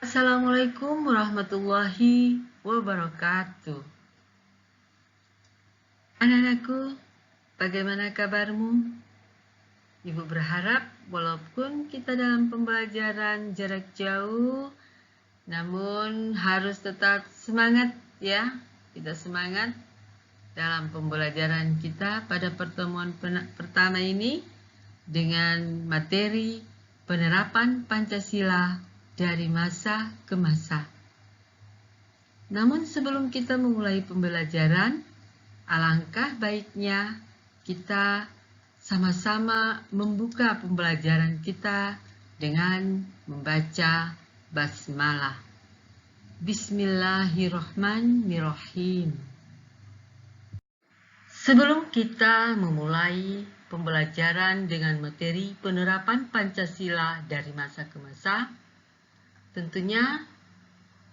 Assalamualaikum warahmatullahi wabarakatuh. Anak-anakku, bagaimana kabarmu? Ibu berharap walaupun kita dalam pembelajaran jarak jauh, namun harus tetap semangat ya. Kita semangat dalam pembelajaran kita pada pertemuan pertama ini dengan materi penerapan Pancasila dari masa ke masa. Namun sebelum kita memulai pembelajaran, alangkah baiknya kita sama-sama membuka pembelajaran kita dengan membaca basmalah. Bismillahirrahmanirrahim. Sebelum kita memulai pembelajaran dengan materi penerapan Pancasila dari masa ke masa, tentunya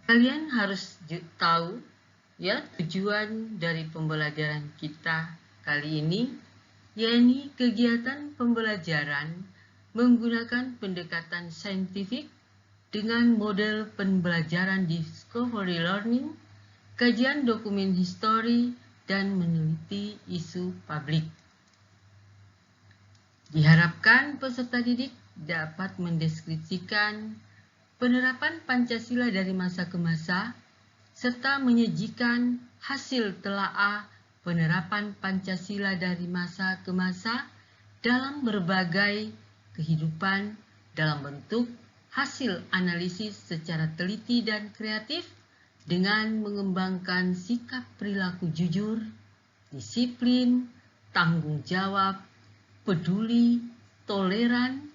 kalian harus tahu ya tujuan dari pembelajaran kita kali ini, yakni kegiatan pembelajaran menggunakan pendekatan saintifik dengan model pembelajaran discovery learning, kajian dokumen histori, dan meneliti isu publik. Diharapkan peserta didik dapat mendeskripsikan penerapan Pancasila dari masa ke masa, serta menyajikan hasil telaah penerapan Pancasila dari masa ke masa dalam berbagai kehidupan dalam bentuk hasil analisis secara teliti dan kreatif dengan mengembangkan sikap perilaku jujur, disiplin, tanggung jawab, peduli, toleran,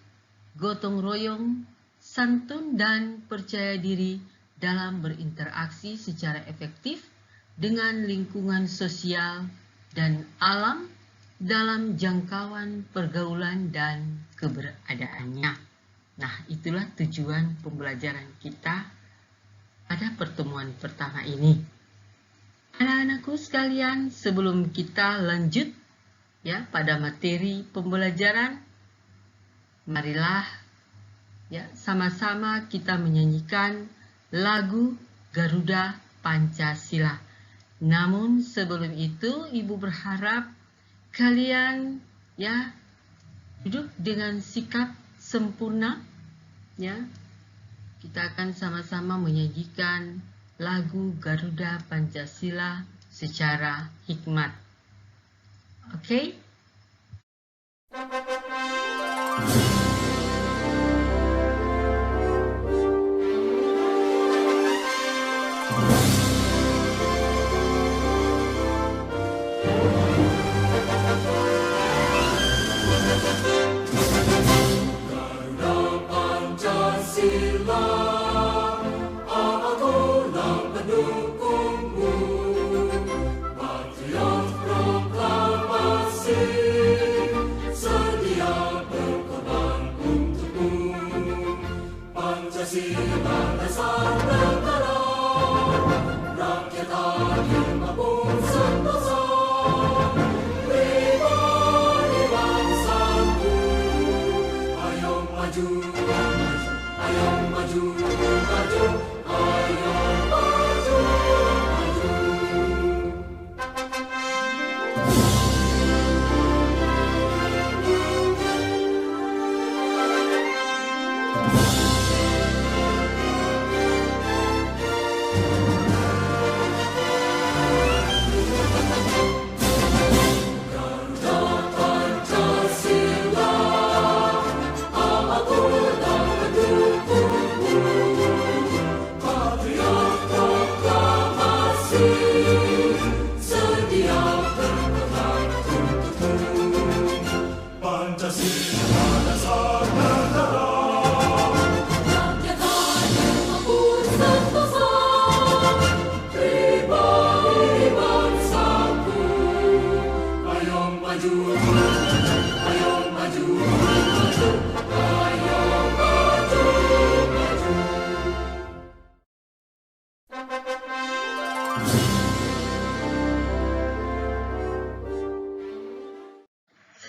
gotong royong, santun, dan percaya diri dalam berinteraksi secara efektif dengan lingkungan sosial dan alam dalam jangkauan pergaulan dan keberadaannya. Nah, itulah tujuan pembelajaran kita pada pertemuan pertama ini. Anak-anakku sekalian, sebelum kita lanjut ya pada materi pembelajaran, marilah ya sama-sama kita menyanyikan lagu Garuda Pancasila. Namun sebelum itu Ibu berharap kalian ya duduk dengan sikap sempurna ya. Kita akan sama-sama menyanyikan lagu Garuda Pancasila secara hikmat. Oke?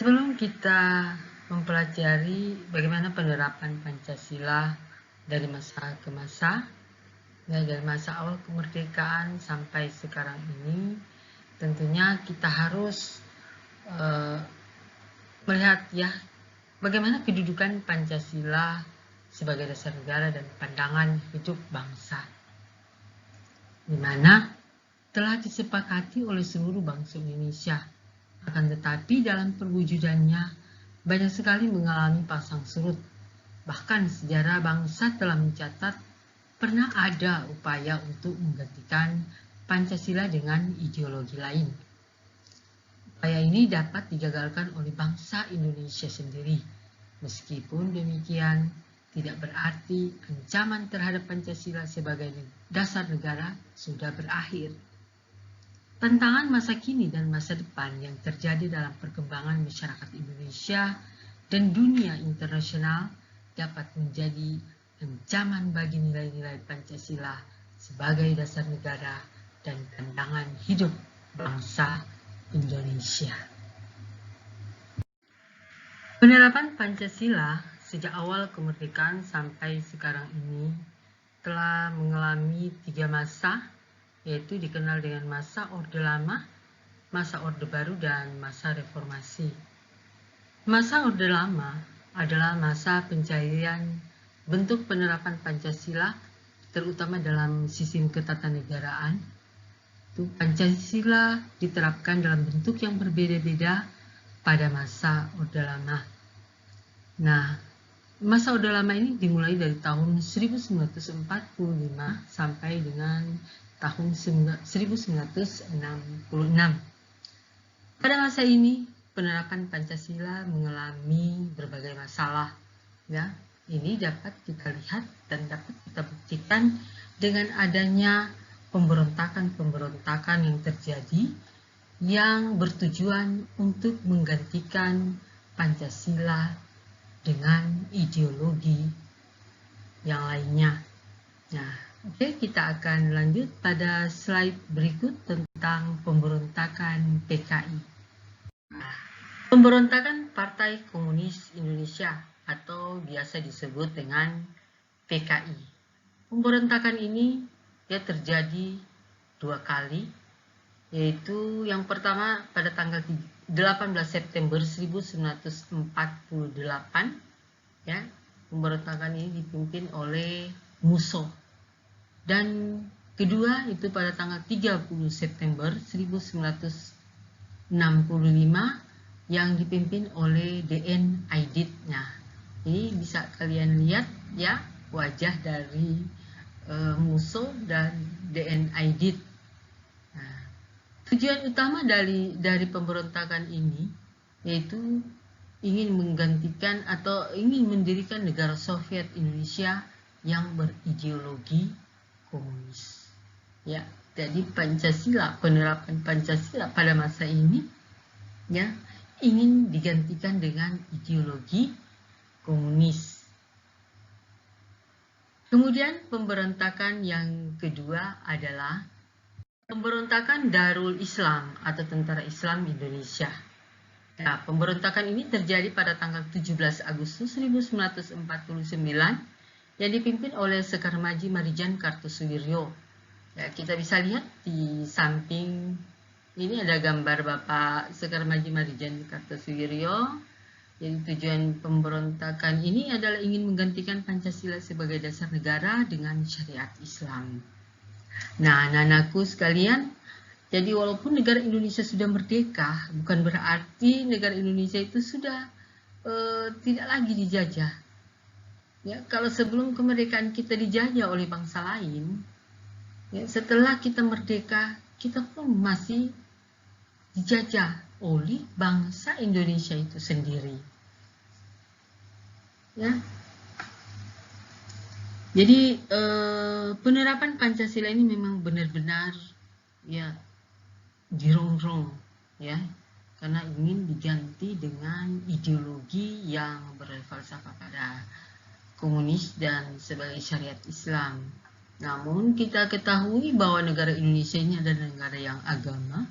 Sebelum kita mempelajari bagaimana penerapan Pancasila dari masa ke masa, Ya, dari masa awal kemerdekaan sampai sekarang ini, tentunya kita harus melihat ya bagaimana kedudukan Pancasila sebagai dasar negara dan pandangan hidup bangsa, di mana telah disepakati oleh seluruh bangsa Indonesia. Akan tetapi dalam perwujudannya banyak sekali mengalami pasang surut. Bahkan sejarah bangsa telah mencatat pernah ada upaya untuk menggantikan Pancasila dengan ideologi lain. Upaya ini dapat digagalkan oleh bangsa Indonesia sendiri. Meskipun demikian, tidak berarti ancaman terhadap Pancasila sebagai dasar negara sudah berakhir. Tantangan masa kini dan masa depan yang terjadi dalam perkembangan masyarakat Indonesia dan dunia internasional dapat menjadi ancaman bagi nilai-nilai Pancasila sebagai dasar negara dan pandangan hidup bangsa Indonesia. Penerapan Pancasila sejak awal kemerdekaan sampai sekarang ini telah mengalami 3 masa, yaitu dikenal dengan masa Orde Lama, masa Orde Baru, dan masa Reformasi. Masa Orde Lama adalah masa pencarian bentuk penerapan Pancasila, terutama dalam sistem ketatanegaraan. Pancasila diterapkan dalam bentuk yang berbeda-beda pada masa Orde Lama. Nah, masa Orde Lama ini dimulai dari tahun 1945 sampai dengan tahun 1966. Pada masa ini, penerapan Pancasila mengalami berbagai masalah. Ya, ini dapat kita lihat dan dapat kita buktikan dengan adanya pemberontakan-pemberontakan yang terjadi yang bertujuan untuk menggantikan Pancasila dengan ideologi yang lainnya. Nah, oke, kita akan lanjut pada slide berikut tentang pemberontakan PKI. Pemberontakan Partai Komunis Indonesia atau biasa disebut dengan PKI. Pemberontakan ini terjadi 2 kali, yaitu yang pertama pada tanggal 18 September 1948, ya. Pemberontakan ini dipimpin oleh Musso. Dan kedua itu pada tanggal 30 September 1965 yang dipimpin oleh DN Aidit. Nah, ini bisa kalian lihat ya wajah dari Musso dan DN Aidit. Nah, tujuan utama dari pemberontakan ini yaitu ingin menggantikan atau ingin mendirikan negara Soviet Indonesia yang berideologi komunis. Ya, jadi Pancasila, penerapan Pancasila pada masa ini ya ingin digantikan dengan ideologi komunis. Kemudian pemberontakan yang kedua adalah pemberontakan Darul Islam atau Tentara Islam Indonesia. Nah, pemberontakan ini terjadi pada tanggal 17 Agustus 1949 yang dipimpin oleh Sekar Maji Marijan Kartosuwiryo. Ya, kita bisa lihat di samping ini ada gambar Bapak Sekar Maji Marijan Kartosuwiryo. Jadi tujuan pemberontakan ini adalah ingin menggantikan Pancasila sebagai dasar negara dengan syariat Islam. Nah, anak-anakku sekalian, jadi walaupun negara Indonesia sudah merdeka, bukan berarti negara Indonesia itu sudah tidak lagi dijajah. Ya, kalau sebelum kemerdekaan kita dijajah oleh bangsa lain, ya, setelah kita merdeka, kita pun masih dijajah oleh bangsa Indonesia itu sendiri. Ya, jadi penerapan Pancasila ini memang benar-benar ya dirongrong ya, karena ingin diganti dengan ideologi yang berfalsafah pada komunis dan sebagai syariat Islam. Namun kita ketahui bahwa negara Indonesia ini adalah negara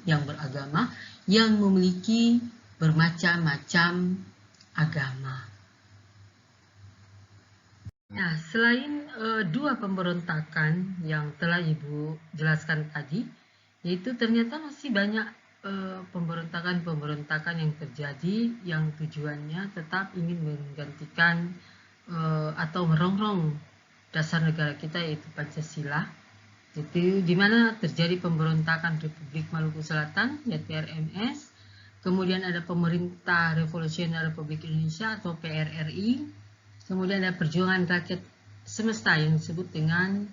yang beragama, yang memiliki bermacam-macam agama. Nah, selain dua pemberontakan yang telah Ibu jelaskan tadi, yaitu ternyata masih banyak pemberontakan-pemberontakan yang terjadi yang tujuannya tetap ingin menggantikan atau merongrong dasar negara kita yaitu Pancasila. Itu di mana terjadi pemberontakan Republik Maluku Selatan yaitu RMS, kemudian ada Pemerintah Revolusioner Republik Indonesia atau PRRI, kemudian ada Perjuangan Rakyat Semesta yang disebut dengan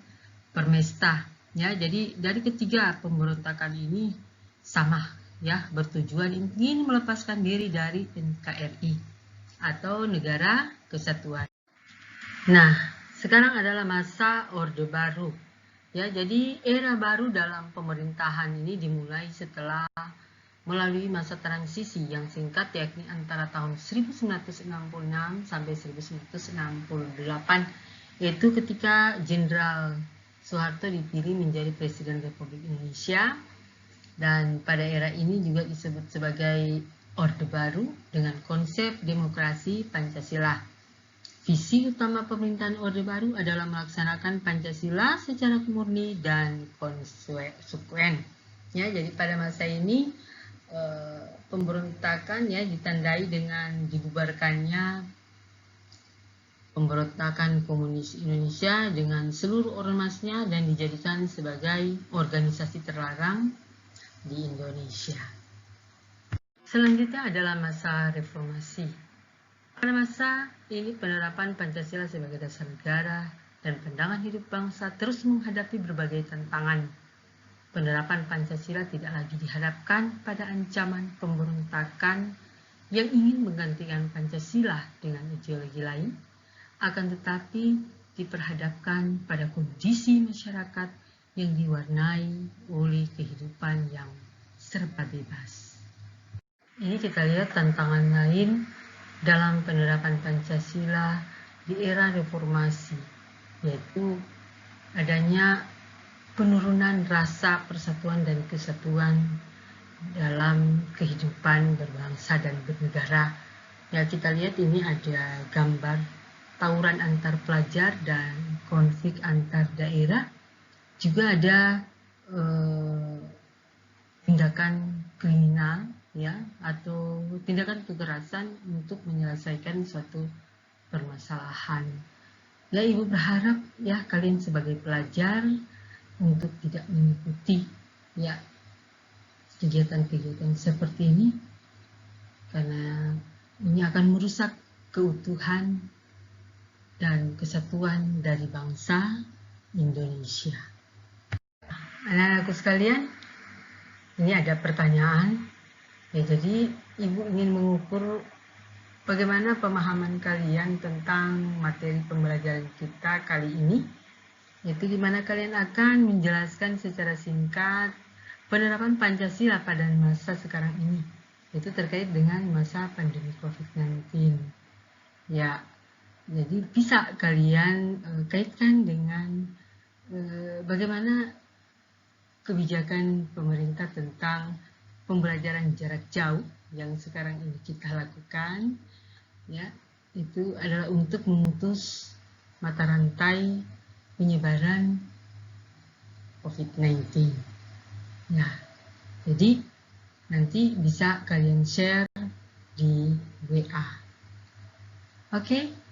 Permesta. Ya, jadi dari ketiga pemberontakan ini sama ya, bertujuan ingin melepaskan diri dari NKRI atau Negara Kesatuan. Nah, sekarang adalah masa Orde Baru. Ya, jadi era baru dalam pemerintahan ini dimulai setelah melalui masa transisi yang singkat yakni antara tahun 1966 sampai 1968, yaitu ketika Jenderal Soeharto dipilih menjadi Presiden Republik Indonesia, dan pada era ini juga disebut sebagai Orde Baru dengan konsep demokrasi Pancasila. Visi utama pemerintahan Orde Baru adalah melaksanakan Pancasila secara murni dan konsekuen. Ya, jadi pada masa ini pemberontakan ya ditandai dengan dibubarkannya pemberontakan komunis Indonesia dengan seluruh ormasnya dan dijadikan sebagai organisasi terlarang di Indonesia. Selanjutnya adalah masa reformasi. Pada masa ini penerapan Pancasila sebagai dasar negara dan pandangan hidup bangsa terus menghadapi berbagai tantangan. Penerapan Pancasila tidak lagi dihadapkan pada ancaman pemberontakan yang ingin menggantikan Pancasila dengan ideologi lain, akan tetapi diperhadapkan pada kondisi masyarakat yang diwarnai oleh kehidupan yang serba bebas. Ini kita lihat tantangan lain dalam penerapan Pancasila di era reformasi, yaitu adanya penurunan rasa persatuan dan kesatuan dalam kehidupan berbangsa dan bernegara. Ya, kita lihat ini ada gambar tawuran antar pelajar dan konflik antar daerah. Juga ada tindakan kriminal ya atau tindakan kekerasan untuk menyelesaikan suatu permasalahan. Ya, Ibu berharap ya kalian sebagai pelajar untuk tidak mengikuti ya kegiatan-kegiatan seperti ini, karena ini akan merusak keutuhan dan kesatuan dari bangsa Indonesia. Anak-anakku sekalian, ini ada pertanyaan. Ya, jadi Ibu ingin mengukur bagaimana pemahaman kalian tentang materi pembelajaran kita kali ini, yaitu di mana kalian akan menjelaskan secara singkat penerapan Pancasila pada masa sekarang ini, itu terkait dengan masa pandemi COVID-19. Ya, jadi bisa kalian kaitkan dengan bagaimana kebijakan pemerintah tentang pembelajaran jarak jauh yang sekarang ini kita lakukan, ya, itu adalah untuk memutus mata rantai penyebaran COVID-19. Nah, jadi nanti bisa kalian share di WA. Oke?